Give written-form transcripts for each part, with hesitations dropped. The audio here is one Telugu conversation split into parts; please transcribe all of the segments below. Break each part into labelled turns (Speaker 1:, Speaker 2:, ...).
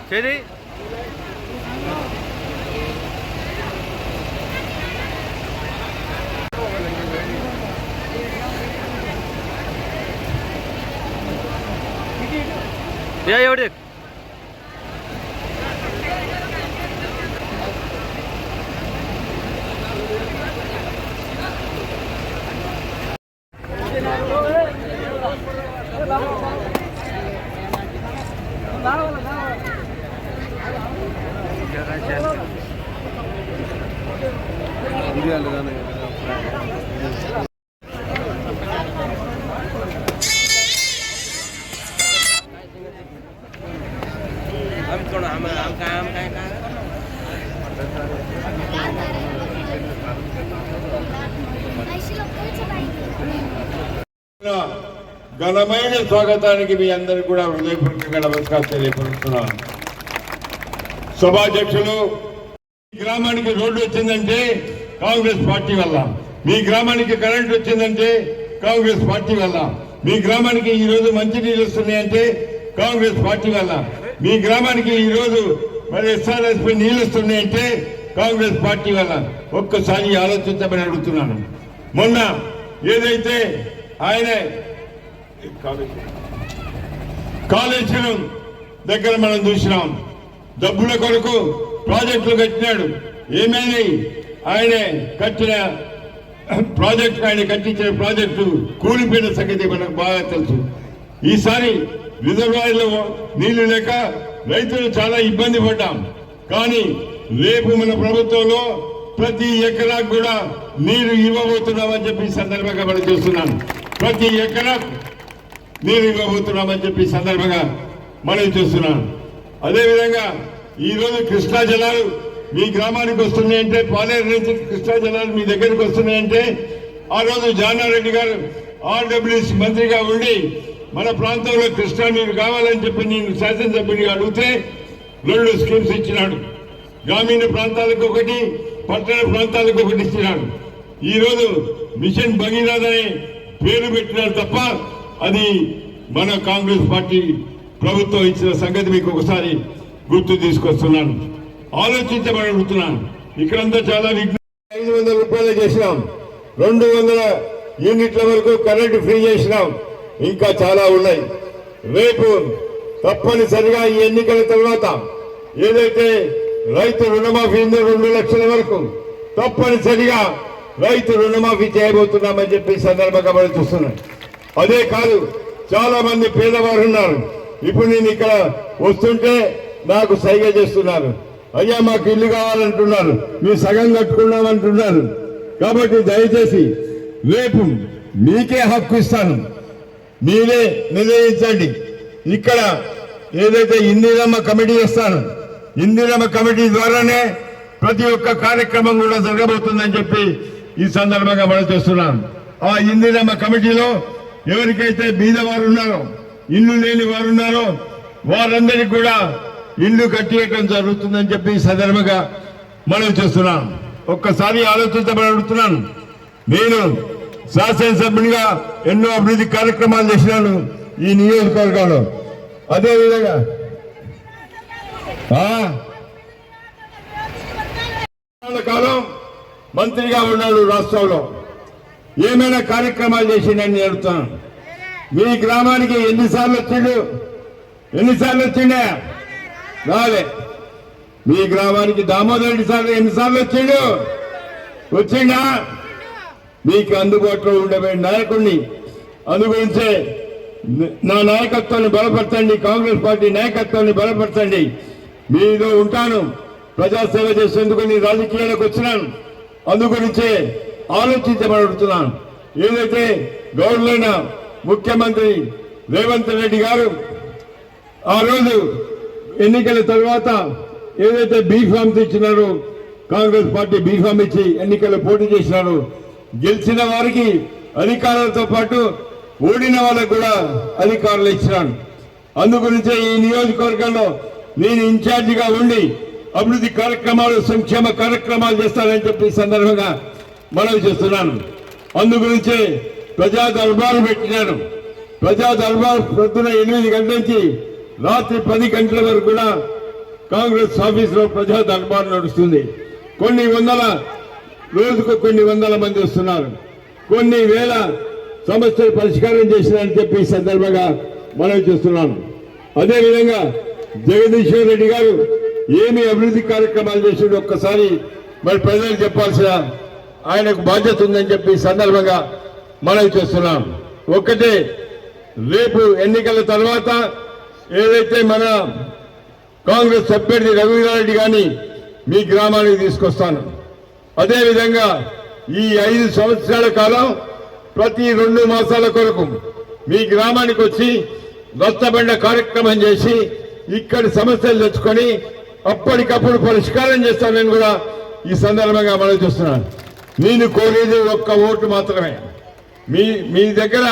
Speaker 1: చేది ఎవడి
Speaker 2: ఘనమైన స్వాగతానికి మీ అందరికీ కూడా హృదయపూర్వకంగా నమస్కారం తెలియపరుస్తున్నాను. సభాధ్యక్షులు, మీ గ్రామానికి రోడ్డు వచ్చిందంటే కాంగ్రెస్ పార్టీ వల్ల, మీ గ్రామానికి కరెంట్ వచ్చిందంటే కాంగ్రెస్ పార్టీ వల్ల, మీ గ్రామానికి ఈరోజు మంచినీళ్ళు వస్తున్నాయంటే కాంగ్రెస్ పార్టీ వల్ల, మీ గ్రామానికి ఈరోజు మరి ఎస్ఆర్ఎస్పీ నీళ్ళు వస్తున్నాయంటే కాంగ్రెస్ పార్టీ వల్ల. ఒక్కసారి ఆలోచించమని అడుగుతున్నాను. మొన్న ఏదైతే ఆయన కాళేశ్వరం దగ్గర మనం చూసినాం, డబ్బుల కొరకు ప్రాజెక్టులు కట్టినాడు. ఏమైనా ఆయన కట్టిన ప్రాజెక్టు, ఆయన కట్టించిన ప్రాజెక్టు కూలిపోయిన సంగతి మనకు బాగా తెలుసు. ఈసారి రిజర్వాయర్లో నీళ్లు లేక రైతులు చాలా ఇబ్బంది పడ్డాం. కానీ రేపు మన ప్రభుత్వంలో ప్రతి ఎకరాకు కూడా నీరు ఇవ్వబోతున్నామని చెప్పి సందర్భంగా మనం చూస్తున్నాను. ప్రతి ఎకరాకు నీరు ఇవ్వబోతున్నామని చెప్పి సందర్భంగా మనం చూస్తున్నాను. అదేవిధంగా ఈరోజు కృష్ణా జలాలు మీ గ్రామానికి వస్తున్నాయంటే, పాలేరు నుంచి కృష్ణా జలాలు మీ దగ్గరికి వస్తున్నాయంటే, ఆ రోజు జానారెడ్డి గారు ఆర్డబ్ల్యూఎస్ మంత్రిగా ఉండి మన ప్రాంతంలో కృష్ణా నీరు కావాలని చెప్పి నేను శాసనసభ్యుడిగా అడిగితే 2 స్కీమ్స్ ఇచ్చినాడు. గ్రామీణ ప్రాంతాలకు ఒకటి, పట్టణ ప్రాంతాలకు ఒకటి ఇచ్చినాడు. ఈరోజు మిషన్ భగీరథ అనే పేరు పెట్టినారు తప్ప అది మన కాంగ్రెస్ పార్టీ ప్రభుత్వం ఇచ్చిన సంగతి మీకు ఒకసారి గుర్తు తీసుకొస్తున్నాను. ఆలోచించమని అడుగుతున్నాను. ఇక్కడంతా చాలా 500 రూపాయలు చేసినాం, 200 యూనిట్ల వరకు కరెంటు ఫ్రీ చేసినాం. ఇంకా చాలా ఉన్నాయి. రేపు తప్పనిసరిగా ఈ ఎన్నికల తర్వాత ఏదైతే రైతు రుణమాఫీ ఉందో 2 లక్షల వరకు తప్పనిసరిగా రైతు రుణమాఫీ చేయబోతున్నామని చెప్పి సందర్భంగా మనం చూస్తున్నాం. అదే కాదు, చాలా మంది పేదవారు ఉన్నారు. ఇప్పుడు నేను ఇక్కడ వస్తుంటే నాకు సైగ చేస్తున్నారు, అయ్యా మాకు ఇల్లు కావాలంటున్నారు, మీరు సగం కట్టుకున్నామంటున్నారు. కాబట్టి దయచేసి రేపు మీకే హక్కు ఇస్తాను, మీరే నిర్ణయించండి. ఇక్కడ ఏదైతే ఇందిరమ్మ కమిటీ ఇస్తాను, ఇందిరమ్మ కమిటీ ద్వారానే ప్రతి ఒక్క కార్యక్రమం కూడా జరగబోతుందని చెప్పి ఈ సందర్భంగా మనం చేస్తున్నాను. ఆ ఇందిరమ్మ కమిటీలో ఎవరికైతే బీదవారు ఉన్నారో, ఇల్లు లేని వారు ఉన్నారో వారందరికీ కూడా ఇల్లు కట్టియటం జరుగుతుందని చెప్పి ఈ సందర్భంగా మనం చేస్తున్నాం. ఒక్కసారి ఆలోచించమని అడుగుతున్నాను. నేను శాసనసభ్యునిగా ఎన్నో అభివృద్ధి కార్యక్రమాలు చేసినాను ఈ నియోజకవర్గంలో. అదేవిధంగా కాలం మంత్రిగా ఉన్నాడు రాష్ట్రంలో. ఏమైనా కార్యక్రమాలు చేసిండని అడుగుతాను. మీ గ్రామానికి ఎన్నిసార్లు వచ్చిండే? రాలే. మీ గ్రామానికి దామోదర్ రెడ్డి సార్ ఎన్నిసార్లు వచ్చిండా? మీకు అందుబాటులో ఉండబోయే నాయకుడిని. అందుగురించే నా నాయకత్వాన్ని బలపరచండి, కాంగ్రెస్ పార్టీ నాయకత్వాన్ని బలపరచండి. మీలో ఉంటాను, ప్రజాసేవ చేసేందుకు నేను రాజకీయాలకు వచ్చినాను. అందుగురించే ఆలోచించమని అడుగుతున్నాను. ఏదైతే గౌరవైన ముఖ్యమంత్రి రేవంత్ రెడ్డి గారు ఆ రోజు ఎన్నికల తర్వాత ఏదైతే బీఫామ్స్ ఇచ్చినారో, కాంగ్రెస్ పార్టీ బీఫామ్ ఇచ్చి ఎన్నికల్లో పోటీ చేసినారు. గెలిచిన వారికి అధికారులతో పాటు ఓడిన వాళ్ళకు కూడా అధికారులు ఇచ్చినాను. అందుగురించే ఈ నియోజకవర్గంలో నేను ఇన్ఛార్జిగా ఉండి అభివృద్ధి కార్యక్రమాలు, సంక్షేమ కార్యక్రమాలు చేస్తానని చెప్పి సందర్భంగా మనవి చేస్తున్నాను. అందుగురించే ప్రజా దర్బారు పెట్టినారు. ప్రజా దర్బార్ పొద్దున 8 గంటల నుంచి రాత్రి 10 గంటల వరకు కూడా కాంగ్రెస్ ఆఫీసులో ప్రజా దర్బారు నడుస్తుంది. రోజుకు కొన్ని వందల మంది వస్తున్నారు. కొన్ని వేల సమస్యలు పరిష్కారం చేసినారని చెప్పి ఈ సందర్భంగా మనం చూస్తున్నాను. అదేవిధంగా జగదీశ్వర్ రెడ్డి గారు ఏమి అభివృద్ధి కార్యక్రమాలు చేసాడు ఒక్కసారి మరి ప్రజలకు చెప్పాల్సిన ఆయనకు బాధ్యత ఉందని చెప్పి ఈ సందర్భంగా మనం చూస్తున్నాం. ఒక్కటే, రేపు ఎన్నికల తర్వాత ఏదైతే మన కాంగ్రెస్ అభ్యర్థి రఘువీరారెడ్డి గారిని మీ గ్రామానికి తీసుకొస్తాను. అదేవిధంగా ఈ 5 సంవత్సరాల కాలం ప్రతి 2 మాసాల కొరకు మీ గ్రామానికి వచ్చి రచ్చబండ కార్యక్రమం చేసి ఇక్కడి సమస్యలు తెచ్చుకొని అప్పటికప్పుడు పరిష్కారం చేస్తానని కూడా ఈ సందర్భంగా మనం చూస్తున్నాను. నేను కోరేది ఒక్క ఓటు మాత్రమే, మీ దగ్గర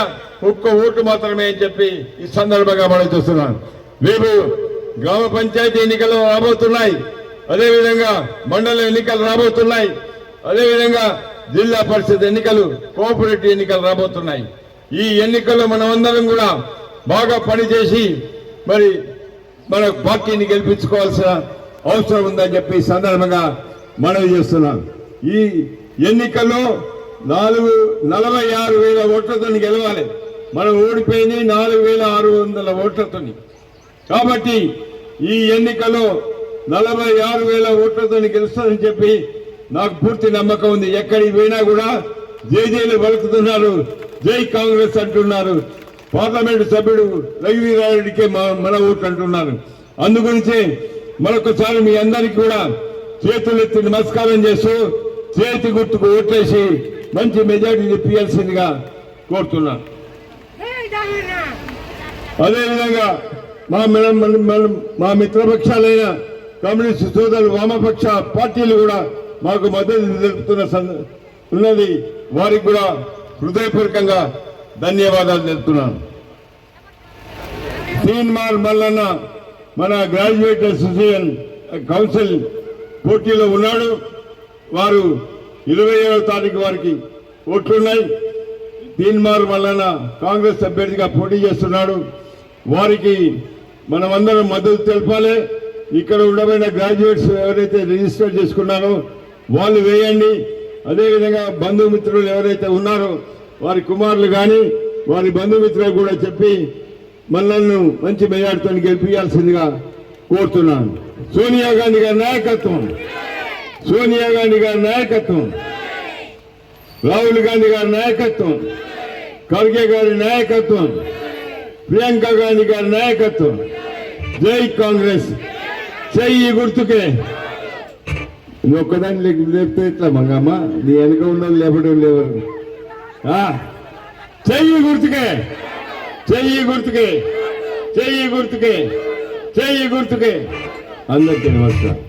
Speaker 2: ఒక్క ఓటు మాత్రమే అని చెప్పి ఈ సందర్భంగా మనం చూస్తున్నాను. రేపు గ్రామ పంచాయతీ ఎన్నికలు రాబోతున్నాయి, అదేవిధంగా మండల ఎన్నికలు రాబోతున్నాయి, అదేవిధంగా జిల్లా పరిషత్ ఎన్నికలు, కోఆపరేటివ్ ఎన్నికలు రాబోతున్నాయి. ఈ ఎన్నికల్లో మనమందరం కూడా బాగా పనిచేసి మరి మన పార్టీని గెలిపించుకోవాల్సిన అవసరం ఉందని చెప్పి ఈ సందర్భంగా మనవి చేస్తున్నాం. ఈ ఎన్నికల్లో 46,000 ఓట్లతో గెలవాలి. మనం ఓడిపోయింది 4,600 ఓట్లతో. కాబట్టి ఈ ఎన్నికల్లో 46,000 ఓట్లతో గెలుస్తారని చెప్పి నాకు పూర్తి నమ్మకం ఉంది. ఎక్కడికి పోయినా కూడా జైలు పలుకుతున్నారు, జై కాంగ్రెస్ అంటున్నారు. పార్లమెంటు సభ్యుడు రఘువీరారెడ్డికే మన ఓట్లు అంటున్నారు. అందుగురించి మరొకసారి మీ అందరికీ కూడా చేతులెత్తి నమస్కారం చేస్తూ చేతి గుర్తుకు ఓట్లేసి మంచి మెజార్టీ తెప్పియాల్సిందిగా కోరుతున్నాను. అదేవిధంగా మా మిత్రపక్షాలైన కమ్యూనిస్టు సోదరులు, వామపక్ష పార్టీలు కూడా మాకు మద్దతు తెలుపుతున్న ఉన్నది. వారికి కూడా హృదయపూర్వకంగా ధన్యవాదాలు తెలుపుతున్నాను. తీన్మార్ మల్లన్న మన గ్రాడ్యుయేట్ అసోసియేషన్ కౌన్సిల్ పోటీలో ఉన్నాడు. వారు 27వ తారీఖు వారికి ఓట్లున్నాయి. తీన్మార్ మల్లన్న కాంగ్రెస్ అభ్యర్థిగా పోటీ చేస్తున్నాడు. వారికి మనమందరం మద్దతు తెలపాలి. ఇక్కడ ఉండబడిన గ్రాడ్యుయేట్స్ ఎవరైతే రిజిస్టర్ చేసుకున్నారో వాళ్ళు వేయండి. అదేవిధంగా బంధుమిత్రులు ఎవరైతే ఉన్నారో వారి కుమారులు కానీ వారి బంధుమిత్రులు కూడా చెప్పి మనల్ని మంచి మెజార్టీతో గెలిపించాల్సిందిగా కోరుతున్నాను. సోనియా గాంధీ గారి నాయకత్వం, సోనియా గాంధీ గారి నాయకత్వం, రాహుల్ గాంధీ గారి నాయకత్వం, ఖర్గే గారి నాయకత్వం, ప్రియాంక గాంధీ గారి నాయకత్వం. జై కాంగ్రెస్. చెయ్యి గుర్తుకే. నువ్వు ఒక్కదాన్ని లేపితే ఎట్లా మంగమ్మ, నీ వెనుక ఉన్నది లేపడం లేవరు. చెయ్యి గుర్తుకే, చెయ్యి గుర్తుకే, చెయ్యి గుర్తుకే, చెయ్యి గుర్తుకే. అందరికీ నమస్కారం.